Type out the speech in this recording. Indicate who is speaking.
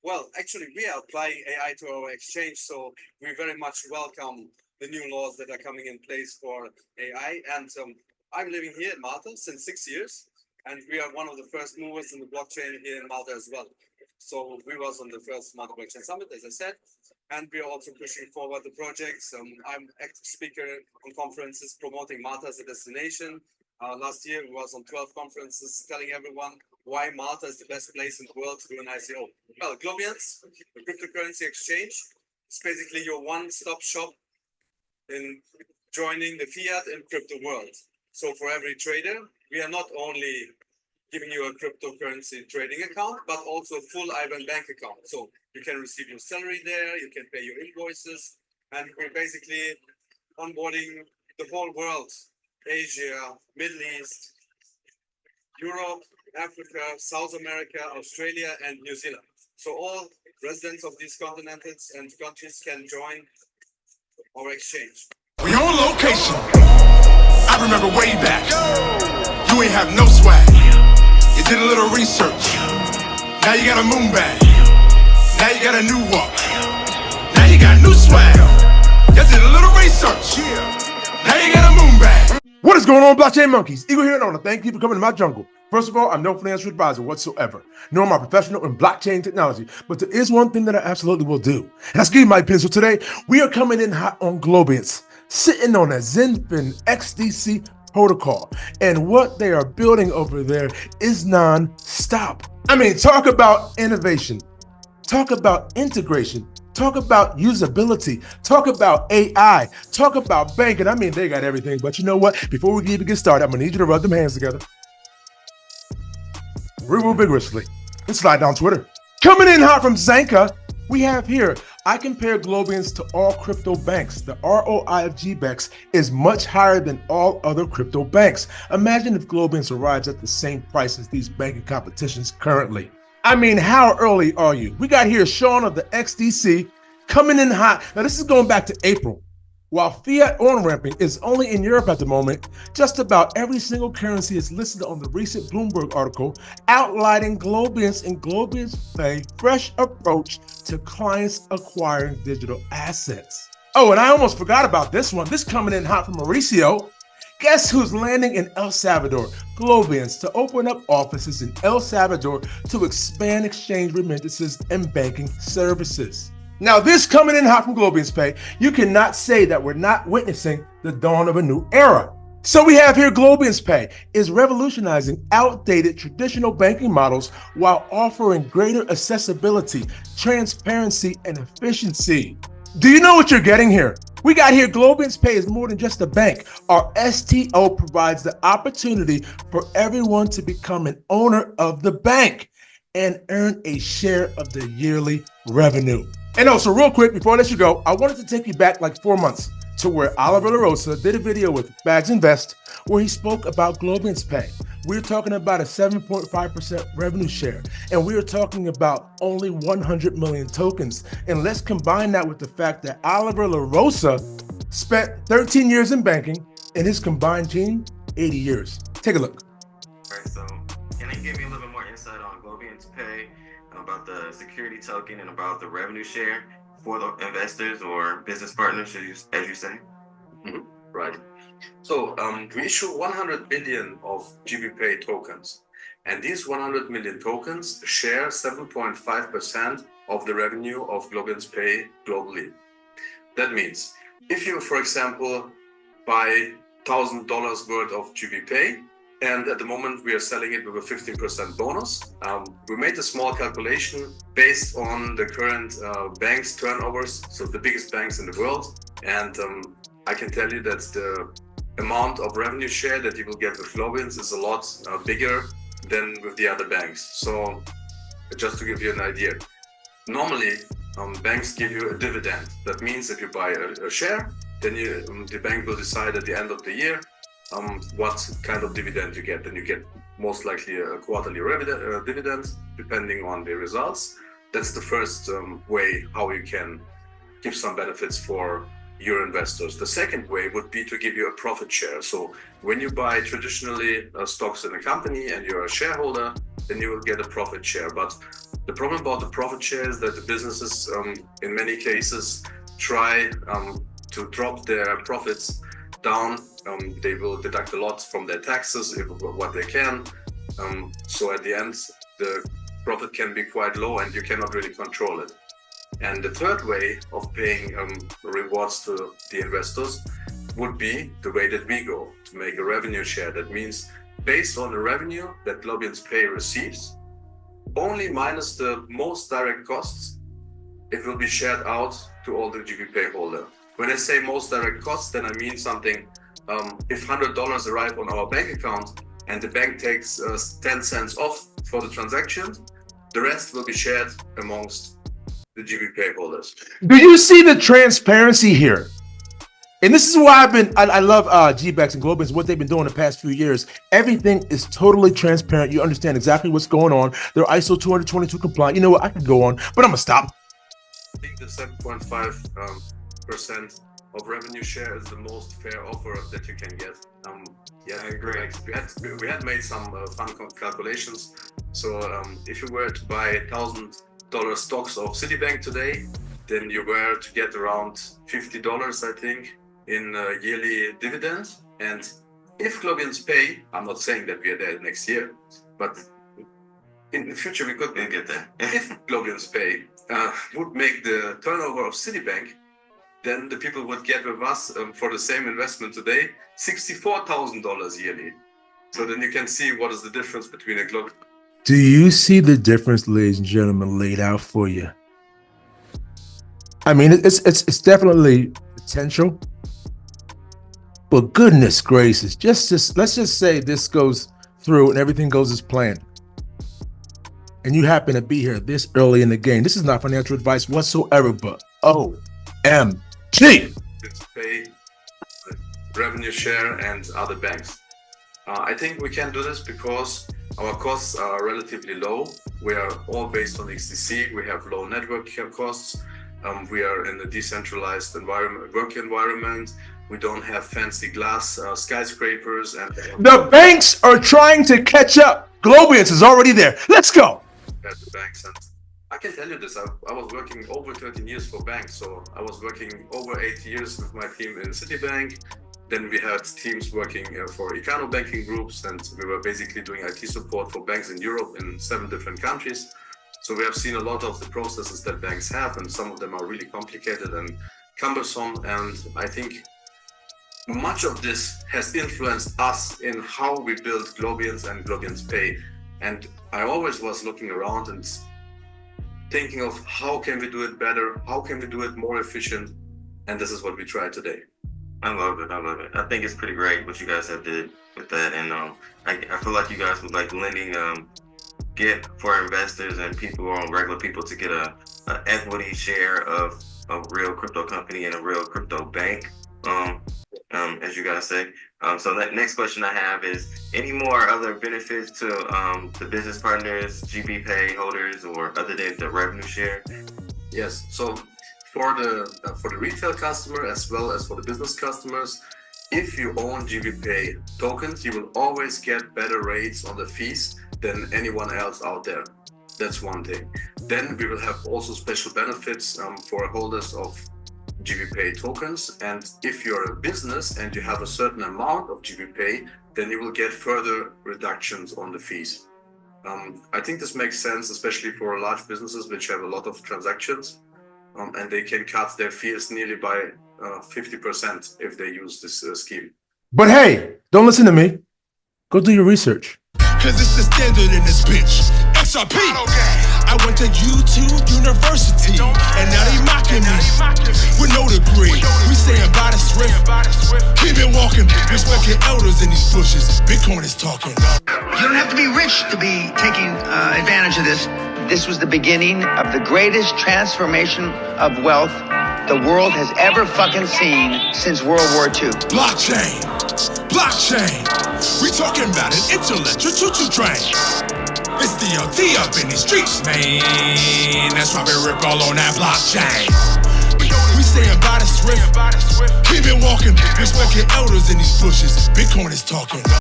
Speaker 1: Well, actually, we are applying AI to our exchange, so we very much welcome the new laws that are coming in place for AI. And I'm living here in Malta since 6 years, and we are one of the first movers in the blockchain here in Malta as well. So we was on the first Malta Blockchain Summit, as I said, and we are also pushing forward the projects. I'm active speaker on conferences promoting Malta as a destination. Last year, we was on 12 conferences telling everyone why Malta is the best place in the world to do an ICO. Well, Globiance, the cryptocurrency exchange, is basically your one-stop shop in joining the fiat and crypto world. So for every trader, we are not only giving you a cryptocurrency trading account, but also a full IBAN bank account. So you can receive your salary there, you can pay your invoices, and we're basically onboarding the whole world, Asia, Middle East, Europe, Africa, South America, Australia, and New Zealand. So all residents of these continents and countries can join our exchange.
Speaker 2: We on location. I remember way back. You ain't have no swag. You did a little research. Now you got a moon bag. Now you got a new walk. Now you got new swag. You did a little research. Now you got a moon bag.
Speaker 3: What is going on, blockchain monkeys? Eagle here, and I want to thank you for coming to my jungle. First of all, I'm no financial advisor whatsoever, nor am I professional in blockchain technology, but there is one thing that I absolutely will do, and that's give you my opinion. So today, we are coming in hot on Globiance, sitting on a Zenfin XDC protocol, and what they are building over there is non-stop. I mean, talk about innovation, talk about integration, talk about usability, talk about AI, talk about banking. I mean, they got everything, but you know what? Before we even get started, I'm gonna need you to rub them hands together. Real vigorously. Let's slide down Twitter. Coming in hot from Zanka, we have here, I compare Globiance to all crypto banks. The ROI of GBEX is much higher than all other crypto banks. Imagine if Globiance arrives at the same price as these banking competitions currently. I mean, how early are you? We got here Sean of the XDC coming in hot. Now this is going back to April. While fiat on-ramping is only in Europe at the moment, just about every single currency is listed on the recent Bloomberg article outlining Globiance and Globiance Pay fresh approach to clients acquiring digital assets. Oh, and I almost forgot about this one. This coming in hot from Mauricio. Guess who's landing in El Salvador? Globiance to open up offices in El Salvador to expand exchange remittances and banking services. Now this coming in hot from Globiance Pay, you cannot say that we're not witnessing the dawn of a new era. So we have here Globiance Pay is revolutionizing outdated traditional banking models while offering greater accessibility, transparency, and efficiency. Do you know what you're getting here? We got here Globiance Pay is more than just a bank. Our STO provides the opportunity for everyone to become an owner of the bank and earn a share of the yearly revenue. And also, real quick, before I let you go, I wanted to take you back like 4 months to where Oliver LaRosa did a video with Bags Invest where he spoke about Globiance Pay. We're talking about a 7.5% revenue share, and we are talking about only 100 million tokens. And let's combine that with the fact that Oliver LaRosa spent 13 years in banking and his combined team, 80 years. Take a look.
Speaker 4: All right, so can you give me a little bit more insight on Globiance Pay, about the security token and about the revenue share for the investors or business partners, as you say?
Speaker 1: Right. So we issue 100 billion of GBPay tokens, and these 100 million tokens share 7.5% of the revenue of Globiance Pay globally. That means if you, for example, buy $1,000 worth of GBPay, and at the moment we are selling it with a 15% bonus. We made a small calculation based on the current banks turnovers, so the biggest banks in the world. And I can tell you that the amount of revenue share that you will get with Globiance is a lot bigger than with the other banks. So just to give you an idea, normally banks give you a dividend. That means if you buy a share, then the bank will decide at the end of the year what kind of dividend you get. Then you get most likely a quarterly dividend, depending on the results. That's the first way how you can give some benefits for your investors. The second way would be to give you a profit share. So when you buy traditionally stocks in a company and you're a shareholder, then you will get a profit share. But The problem about the profit share is that the businesses, in many cases, try to drop their profits down. They will deduct a lot from their taxes, what they can. So at the end, the profit can be quite low and you cannot really control it. And the third way of paying rewards to the investors would be the way that we go, to make a revenue share. That means based on the revenue that Globiance Pay receives, only minus the most direct costs, it will be shared out to all the GBPay holder. When I say most direct costs, then I mean something, if $100 arrive on our bank account and the bank takes 10 cents off for the transaction, the rest will be shared amongst the GBPay holders.
Speaker 3: Do you see the transparency here? And this is why I love GBEX and Globiance, what they've been doing the past few years. Everything is totally transparent. You understand exactly what's going on. They're ISO 222 compliant. You know what? I could go on, but I'm gonna stop.
Speaker 1: I think the 7.5% of revenue share is the most fair offer that you can get. Yeah, I agree. We had made some fun calculations. So if you were to buy $1,000 stocks of Citibank today, then you were to get around $50, I think, in yearly dividends. And if Globiance Pay, I'm not saying that we are there next year, but in the future we could get there. If Globiance Pay would make the turnover of Citibank, then the people would get with us for the same investment today, $64,000 yearly. So then you can see what is the difference between a Globiance.
Speaker 3: Do you see the difference, ladies and gentlemen, laid out for you? I mean, it's definitely potential, but goodness gracious, let's just say this goes through and everything goes as planned, and you happen to be here this early in the game. This is not financial advice whatsoever, but OMG.
Speaker 1: It's pay, revenue share, and other banks. I think we can do this because our costs are relatively low. We are all based on XDC. We have low network costs. We are in a decentralized work environment. We don't have fancy glass skyscrapers. And
Speaker 3: the banks are trying to catch up. Globiance is already there. Let's go.
Speaker 1: At the banks, and I can tell you this. I was working over 13 years for banks. So I was working over 8 years with my team in Citibank. Then we had teams working for Icano banking groups, and we were basically doing IT support for banks in Europe in 7 different countries. So we have seen a lot of the processes that banks have, and some of them are really complicated and cumbersome. And I think much of this has influenced us in how we build Globiance and Globiance Pay. And I always was looking around and thinking of how can we do it better? How can we do it more efficient? And this is what we try today.
Speaker 4: I love it. I think it's pretty great what you guys have did with that. And I feel like you guys would like lending get for investors and people or regular people to get a equity share of a real crypto company and a real crypto bank, as you guys say. So that next question I have is, any more other benefits to the business partners, GBPay holders, or other than the revenue share?
Speaker 1: Yes. So for the retail customer as well as for the business customers, if you own GBPay tokens, you will always get better rates on the fees than anyone else out there. That's one thing. Then we will have also special benefits for holders of GBPay tokens. And if you're a business and you have a certain amount of GBPay, then you will get further reductions on the fees. I think this makes sense, especially for large businesses which have a lot of transactions, and they can cut their fees nearly by 50% if they use this scheme.
Speaker 3: But hey, don't listen to me. Go do your research.
Speaker 2: Cause it's the standard in this bitch. XRP. I went to YouTube University, and now they mocking me with no degree. We saying by the swift, keep it walking. Respecting elders in these bushes. Bitcoin is talking.
Speaker 5: You don't have to be rich to be taking advantage of this. This was the beginning of the greatest transformation of wealth the world has ever fucking seen since World War II.
Speaker 2: Blockchain. We talking about an intellectual choo-choo train. It's DLT up in these streets, man. That's why we rip all on that blockchain. We saying by the swift, keep it walking. Respecting elders in these bushes. Bitcoin is talking.